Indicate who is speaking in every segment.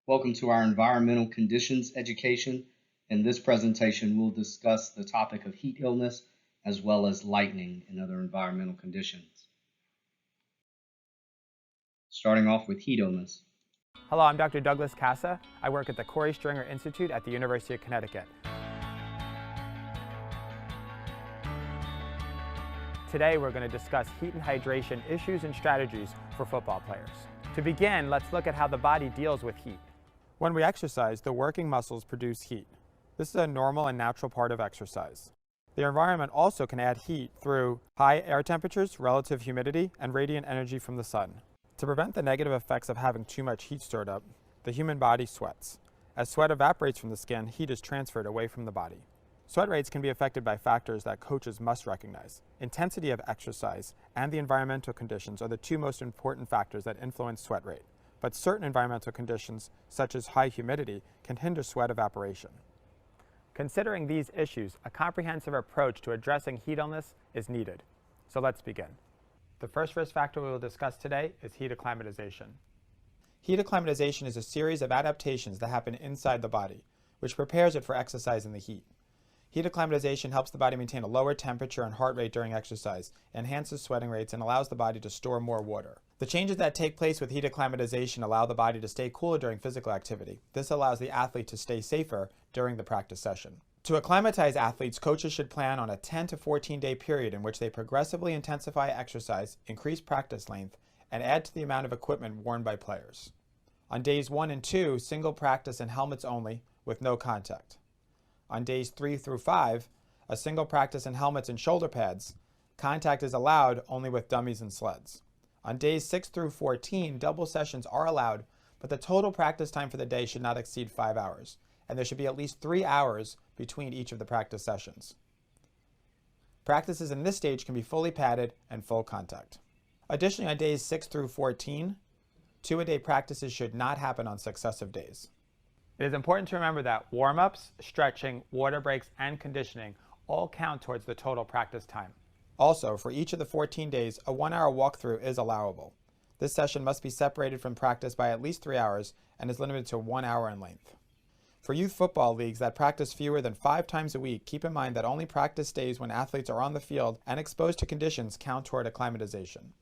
Speaker 1: Welcome to our environmental conditions education. In this presentation, we'll discuss the topic of heat illness as well as lightning and other environmental conditions. Starting off with heat illness.
Speaker 2: Hello, I'm Dr. Douglas Casa. I work at the Corey Stringer Institute at the University of Connecticut. Today we're going to discuss heat and hydration issues and strategies for football players. To begin, let's look at how the body deals with heat. When we exercise, the working muscles produce heat. This is a normal and natural part of exercise. The environment also can add heat through high air temperatures, relative humidity, and radiant energy from the sun. To prevent the negative effects of having too much heat stored up, the human body sweats. As sweat evaporates from the skin, heat is transferred away from the body. Sweat rates can be affected by factors that coaches must recognize. Intensity of exercise and the environmental conditions are the two most important factors that influence sweat rate. But certain environmental conditions, such as high humidity, can hinder sweat evaporation. Considering these issues, a comprehensive approach to addressing heat illness is needed. So let's begin. The first risk factor we will discuss today is heat acclimatization. Heat acclimatization is a series of adaptations that happen inside the body, which prepares it for exercise in the heat. Heat acclimatization helps the body maintain a lower temperature and heart rate during exercise, enhances sweating rates, and allows the body to store more water. The changes that take place with heat acclimatization allow the body to stay cooler during physical activity. This allows the athlete to stay safer during the practice session. To acclimatize athletes, coaches should plan on a 10 to 14-day period in which they progressively intensify exercise, increase practice length, and add to the amount of equipment worn by players. On days 1 and 2, single practice and helmets only, with no contact. On days 3 through 5, a single practice and helmets and shoulder pads. Contact is allowed only with dummies and sleds. On days 6 through 14, double sessions are allowed, but the total practice time for the day should not exceed 5 hours, and there should be at least 3 hours between each of the practice sessions. Practices in this stage can be fully padded and full contact. Additionally, on days 6 through 14, 2-a-day practices should not happen on successive days. It is important to remember that warm-ups, stretching, water breaks, and conditioning all count towards the total practice time. Also, for each of the 14 days, a 1-hour walkthrough is allowable. This session must be separated from practice by at least 3 hours and is limited to 1 hour in length. For youth football leagues that practice fewer than 5 times a week, keep in mind that only practice days when athletes are on the field and exposed to conditions count toward acclimatization.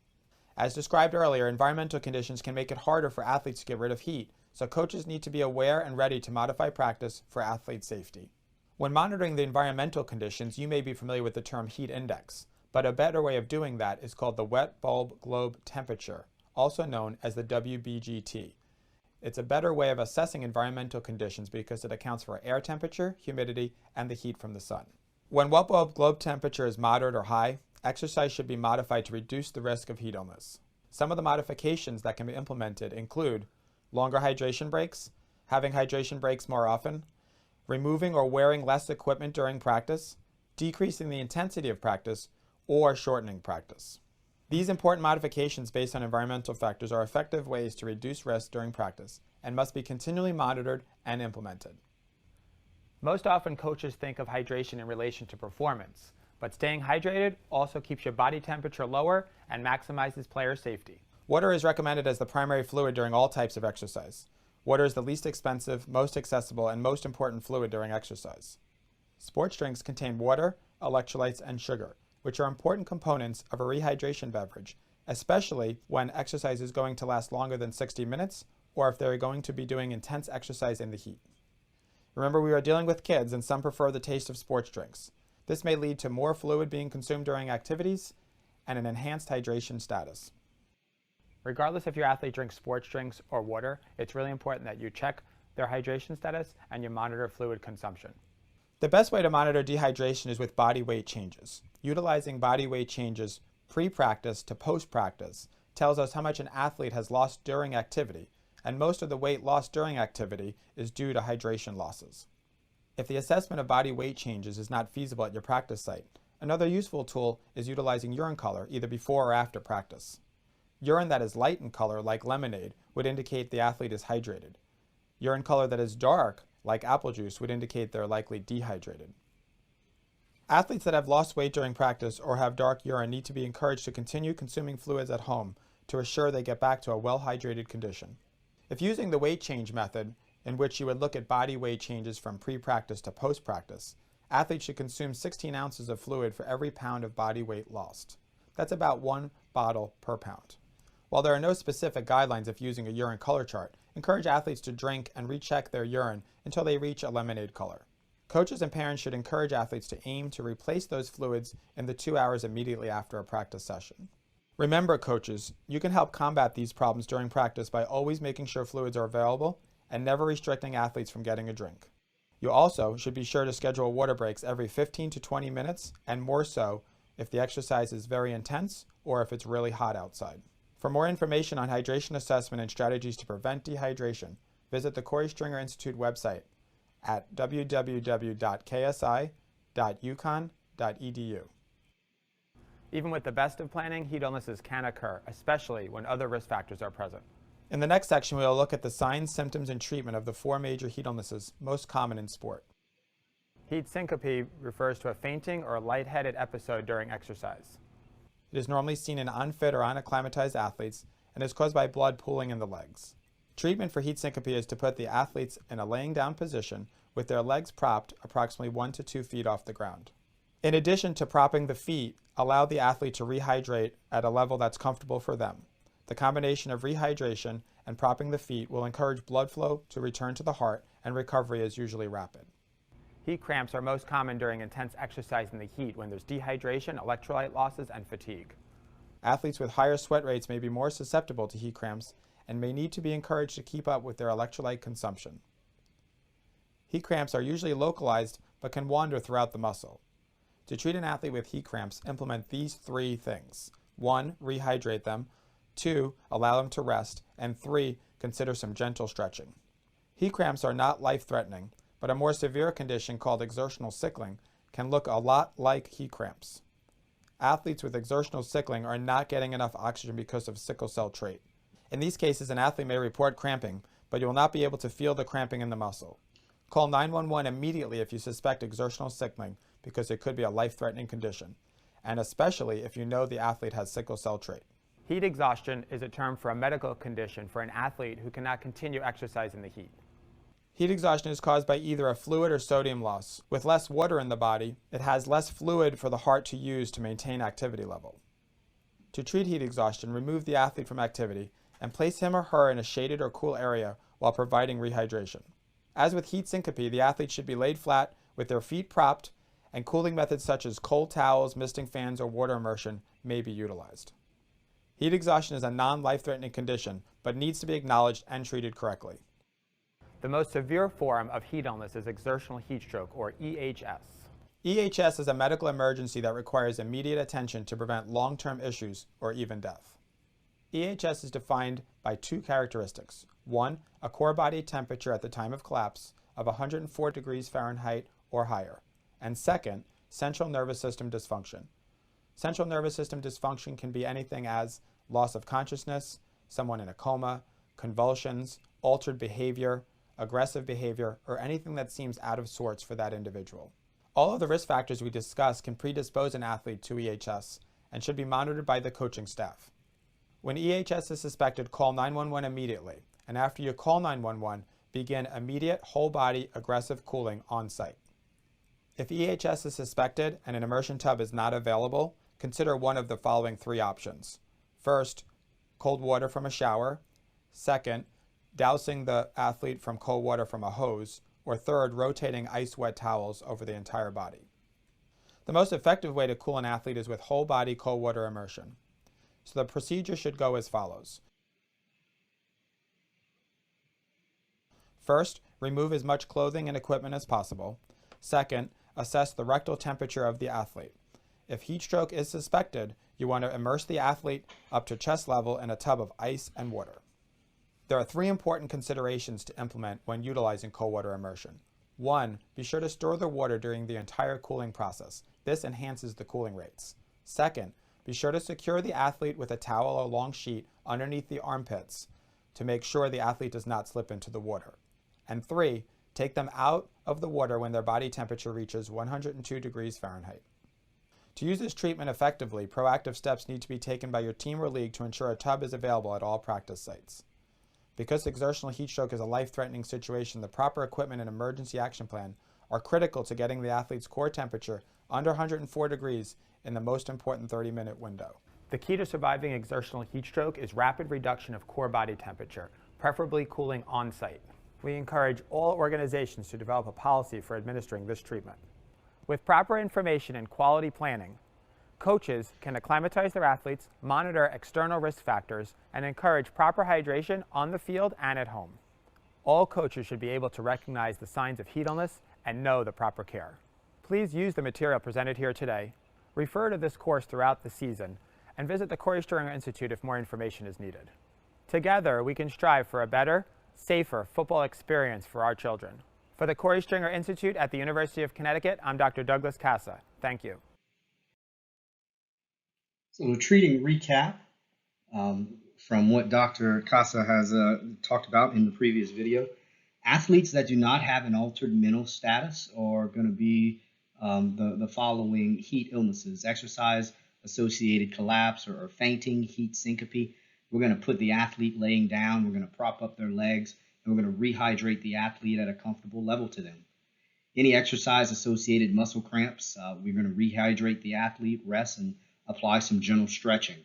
Speaker 2: As described earlier, environmental conditions can make it harder for athletes to get rid of heat, so coaches need to be aware and ready to modify practice for athlete safety. When monitoring the environmental conditions, you may be familiar with the term heat index, but a better way of doing that is called the wet bulb globe temperature, also known as the WBGT. It's a better way of assessing environmental conditions because it accounts for air temperature, humidity, and the heat from the sun. When wet bulb globe temperature is moderate or high, exercise should be modified to reduce the risk of heat illness. Some of the modifications that can be implemented include longer hydration breaks, having hydration breaks more often, removing or wearing less equipment during practice, decreasing the intensity of practice, or shortening practice. These important modifications based on environmental factors are effective ways to reduce risk during practice and must be continually monitored and implemented. Most often coaches think of hydration in relation to performance, but staying hydrated also keeps your body temperature lower and maximizes player safety. Water is recommended as the primary fluid during all types of exercise. Water is the least expensive, most accessible, and most important fluid during exercise. Sports drinks contain water, electrolytes, and sugar, which are important components of a rehydration beverage, especially when exercise is going to last longer than 60 minutes or if they're going to be doing intense exercise in the heat. Remember, we are dealing with kids and some prefer the taste of sports drinks. This may lead to more fluid being consumed during activities and an enhanced hydration status. Regardless if your athlete drinks sports drinks or water, it's really important that you check their hydration status and you monitor fluid consumption. The best way to monitor dehydration is with body weight changes. Utilizing body weight changes pre-practice to post-practice tells us how much an athlete has lost during activity, and most of the weight lost during activity is due to hydration losses. If the assessment of body weight changes is not feasible at your practice site, another useful tool is utilizing urine color either before or after practice. Urine that is light in color, like lemonade, would indicate the athlete is hydrated. Urine color that is dark, like apple juice, would indicate they're likely dehydrated. Athletes that have lost weight during practice or have dark urine need to be encouraged to continue consuming fluids at home to assure they get back to a well-hydrated condition. If using the weight change method, in which you would look at body weight changes from pre-practice to post-practice, athletes should consume 16 ounces of fluid for every pound of body weight lost. That's about 1 bottle per pound. While there are no specific guidelines if using a urine color chart, encourage athletes to drink and recheck their urine until they reach a lemonade color. Coaches and parents should encourage athletes to aim to replace those fluids in the 2 hours immediately after a practice session. Remember, coaches, you can help combat these problems during practice by always making sure fluids are available and never restricting athletes from getting a drink. You also should be sure to schedule water breaks every 15 to 20 minutes, and more so if the exercise is very intense or if it's really hot outside. For more information on hydration assessment and strategies to prevent dehydration, visit the Corey Stringer Institute website at www.ksi.uconn.edu. Even with the best of planning, heat illnesses can occur, especially when other risk factors are present. In the next section, we will look at the signs, symptoms, and treatment of the 4 major heat illnesses most common in sport. Heat syncope refers to a fainting or lightheaded episode during exercise. It is normally seen in unfit or unacclimatized athletes and is caused by blood pooling in the legs. Treatment for heat syncope is to put the athletes in a laying down position with their legs propped approximately 1 to 2 feet off the ground. In addition to propping the feet, allow the athlete to rehydrate at a level that's comfortable for them. The combination of rehydration and propping the feet will encourage blood flow to return to the heart, and recovery is usually rapid. Heat cramps are most common during intense exercise in the heat when there's dehydration, electrolyte losses, and fatigue. Athletes with higher sweat rates may be more susceptible to heat cramps and may need to be encouraged to keep up with their electrolyte consumption. Heat cramps are usually localized but can wander throughout the muscle. To treat an athlete with heat cramps, implement these 3 things. 1. Rehydrate them. 2. Allow them to rest. And 3. Consider some gentle stretching. Heat cramps are not life-threatening, but a more severe condition called exertional sickling can look a lot like heat cramps. Athletes with exertional sickling are not getting enough oxygen because of sickle cell trait. In these cases, an athlete may report cramping, but you will not be able to feel the cramping in the muscle. Call 911 immediately if you suspect exertional sickling because it could be a life-threatening condition, and especially if you know the athlete has sickle cell trait. Heat exhaustion is a term for a medical condition for an athlete who cannot continue exercise in the heat. Heat exhaustion is caused by either a fluid or sodium loss. With less water in the body, it has less fluid for the heart to use to maintain activity level. To treat heat exhaustion, remove the athlete from activity and place him or her in a shaded or cool area while providing rehydration. As with heat syncope, the athlete should be laid flat with their feet propped, and cooling methods such as cold towels, misting fans, or water immersion may be utilized. Heat exhaustion is a non-life-threatening condition, but needs to be acknowledged and treated correctly. The most severe form of heat illness is exertional heat stroke, or EHS. EHS is a medical emergency that requires immediate attention to prevent long-term issues or even death. EHS is defined by 2 characteristics. 1, a core body temperature at the time of collapse of 104 degrees Fahrenheit or higher. And 2nd, central nervous system dysfunction. Central nervous system dysfunction can be anything as loss of consciousness, someone in a coma, convulsions, altered behavior, aggressive behavior, or anything that seems out of sorts for that individual. All of the risk factors we discussed can predispose an athlete to EHS and should be monitored by the coaching staff. When EHS is suspected, call 911 immediately, and after you call 911, begin immediate whole-body aggressive cooling on site. If EHS is suspected and an immersion tub is not available, consider one of the following 3 options. First, cold water from a shower. Second, dousing the athlete from cold water from a hose. Or third, rotating ice-wet towels over the entire body. The most effective way to cool an athlete is with whole-body cold water immersion. So the procedure should go as follows. First, remove as much clothing and equipment as possible. Second, assess the rectal temperature of the athlete. If heat stroke is suspected, you want to immerse the athlete up to chest level in a tub of ice and water. There are 3 important considerations to implement when utilizing cold water immersion. 1, be sure to store the water during the entire cooling process. This enhances the cooling rates. 2nd, be sure to secure the athlete with a towel or long sheet underneath the armpits to make sure the athlete does not slip into the water. And 3, take them out of the water when their body temperature reaches 102 degrees Fahrenheit. To use this treatment effectively, proactive steps need to be taken by your team or league to ensure a tub is available at all practice sites. Because exertional heat stroke is a life-threatening situation, the proper equipment and emergency action plan are critical to getting the athlete's core temperature under 104 degrees in the most important 30-minute window. The key to surviving exertional heat stroke is rapid reduction of core body temperature, preferably cooling on-site. We encourage all organizations to develop a policy for administering this treatment. With proper information and quality planning, coaches can acclimatize their athletes, monitor external risk factors, and encourage proper hydration on the field and at home. All coaches should be able to recognize the signs of heat illness and know the proper care. Please use the material presented here today, refer to this course throughout the season, and visit the Corey Stringer Institute if more information is needed. Together, we can strive for a better, safer football experience for our children. For the Corey Stringer Institute at the University of Connecticut, I'm Dr. Douglas Casa. Thank you.
Speaker 1: So the treating recap from what Dr. Casa has talked about in the previous video. Athletes that do not have an altered mental status are going to be the following heat illnesses: exercise-associated collapse or fainting, heat syncope. We're going to put the athlete laying down. We're going to prop up their legs, and we're going to rehydrate the athlete at a comfortable level to them. Any exercise-associated muscle cramps, we're going to rehydrate the athlete, rest, and apply some gentle stretching.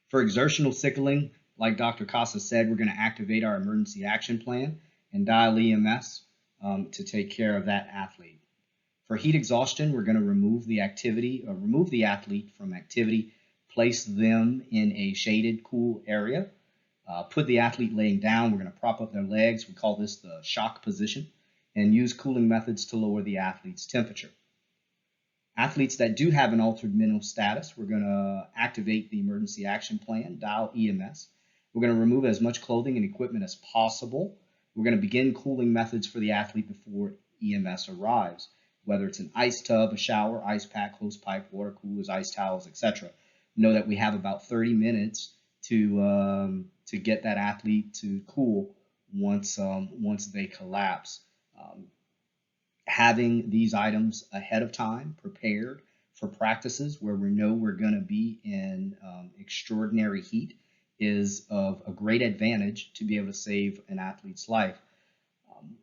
Speaker 1: For exertional sickling, like Dr. Casa said, we're going to activate our emergency action plan and dial EMS to take care of that athlete. For heat exhaustion, we're going to remove the athlete from activity, place them in a shaded, cool area, put the athlete laying down. We're going to prop up their legs. We call this the shock position, and use cooling methods to lower the athlete's temperature. Athletes that do have an altered mental status, we're going to activate the emergency action plan, dial EMS. We're going to remove as much clothing and equipment as possible. We're going to begin cooling methods for the athlete before EMS arrives, whether it's an ice tub, a shower, ice pack, hose pipe, water coolers, ice towels, etc. Know that we have about 30 minutes to get that athlete to cool once they collapse. Having these items ahead of time prepared for practices where we know we're going to be in extraordinary heat is of a great advantage to be able to save an athlete's life.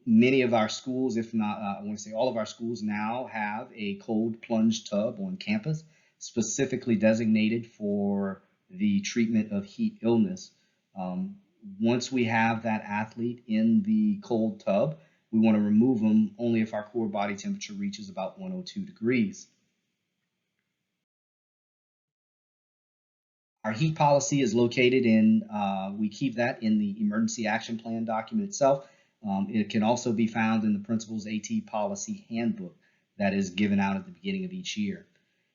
Speaker 1: Many of our schools, if not, I want to say all of our schools now have a cold plunge tub on campus specifically designated for the treatment of heat illness. Once we have that athlete in the cold tub, we want to remove them only if our core body temperature reaches about 102 degrees. Our heat policy is located in, we keep that in the emergency action plan document itself. It can also be found in the Principal's AT Policy Handbook that is given out at the beginning of each year.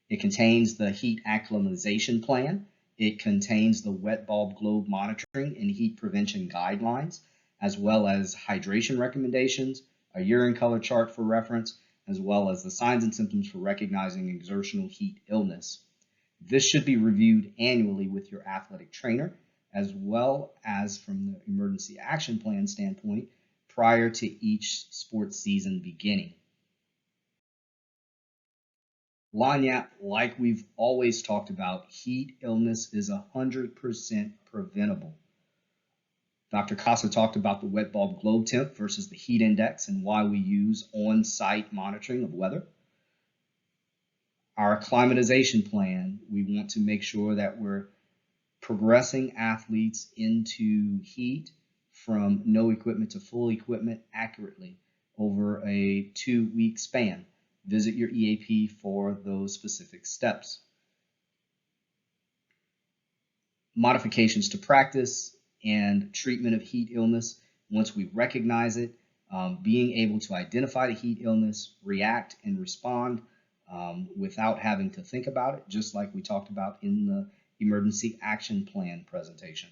Speaker 1: It contains the heat acclimatization plan. It contains the wet bulb globe monitoring and heat prevention guidelines, as well as hydration recommendations, a urine color chart for reference, as well as the signs and symptoms for recognizing exertional heat illness. This should be reviewed annually with your athletic trainer, as well as from the emergency action plan standpoint prior to each sports season beginning. Lanyap, like we've always talked about, heat illness is 100% preventable. Dr. Casa talked about the wet bulb globe temp versus the heat index and why we use on-site monitoring of weather. Our acclimatization plan, we want to make sure that we're progressing athletes into heat from no equipment to full equipment accurately over a 2-week span. Visit your EAP for those specific steps. Modifications to practice and treatment of heat illness. Once we recognize it, being able to identify the heat illness, react and respond without having to think about it, just like we talked about in the emergency action plan presentation.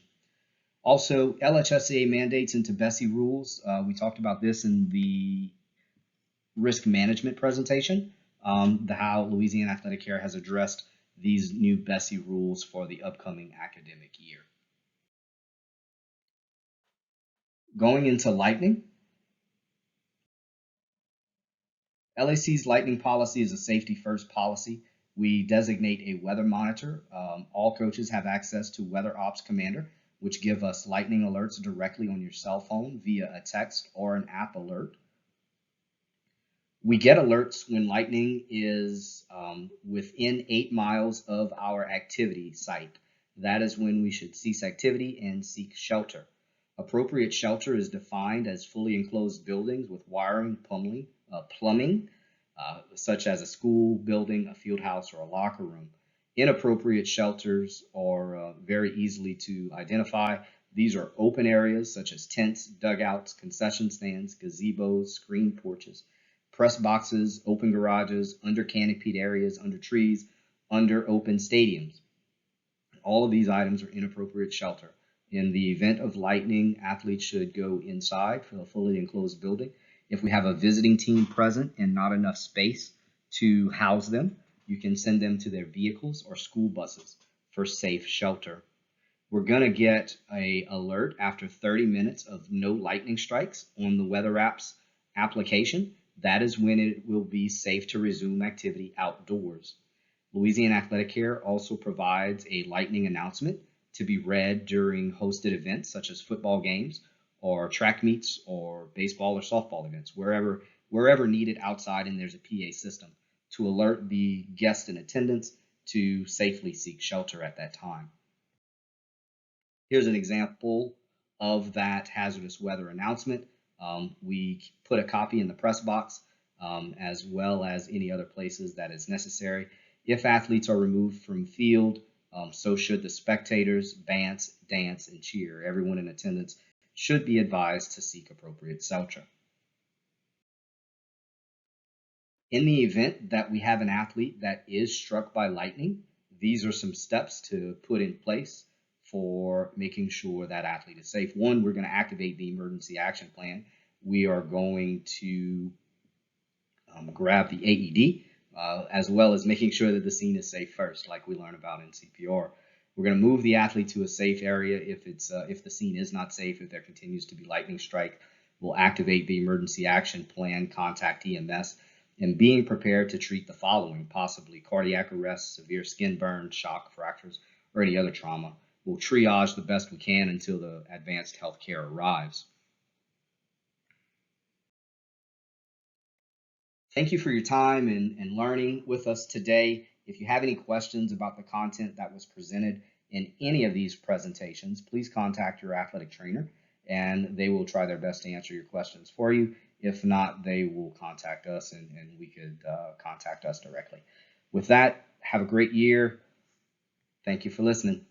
Speaker 1: Also, LHSAA mandates into BESI rules. We talked about this in the risk management presentation, how Louisiana Athletic Care has addressed these new BESI rules for the upcoming academic year. Going into lightning, LAC's lightning policy is a safety first policy. We designate a weather monitor. All coaches have access to Weather Ops Commander, which give us lightning alerts directly on your cell phone via a text or an app alert. We get alerts when lightning is within 8 miles of our activity site. That is when we should cease activity and seek shelter. Appropriate shelter is defined as fully enclosed buildings with wiring, plumbing, such as a school building, a field house, or a locker room. Inappropriate shelters are very easily to identify. These are open areas such as tents, dugouts, concession stands, gazebos, screen porches, press boxes, open garages, under canopied areas, under trees, under open stadiums. All of these items are inappropriate shelter. In the event of lightning, athletes should go inside for a fully enclosed building. If we have a visiting team present and not enough space to house them, you can send them to their vehicles or school buses for safe shelter. We're going to get an alert after 30 minutes of no lightning strikes on the weather app's application. That is when it will be safe to resume activity outdoors. Louisiana Athletic Care also provides a lightning announcement to be read during hosted events such as football games or track meets or baseball or softball events, wherever needed outside and there's a PA system to alert the guests in attendance to safely seek shelter at that time. Here's an example of that hazardous weather announcement. We put a copy in the press box as well as any other places that is necessary. If athletes are removed from field, so should the spectators, dance, and cheer. Everyone in attendance should be advised to seek appropriate shelter. In the event that we have an athlete that is struck by lightning, these are some steps to put in place for making sure that athlete is safe. One, we're going to activate the emergency action plan. We are going to grab the AED, as well as making sure that the scene is safe first, like we learned about in CPR. We're going to move the athlete to a safe area if the scene is not safe. If there continues to be lightning strike, we'll activate the emergency action plan, contact EMS, and being prepared to treat the following: possibly cardiac arrest, severe skin burn, shock, fractures, or any other trauma. We'll triage the best we can until the advanced health care arrives. Thank you for your time and learning with us today. If you have any questions about the content that was presented in any of these presentations, please contact your athletic trainer and they will try their best to answer your questions for you. If not, they will contact us and we could contact us directly. With that, have a great year. Thank you for listening.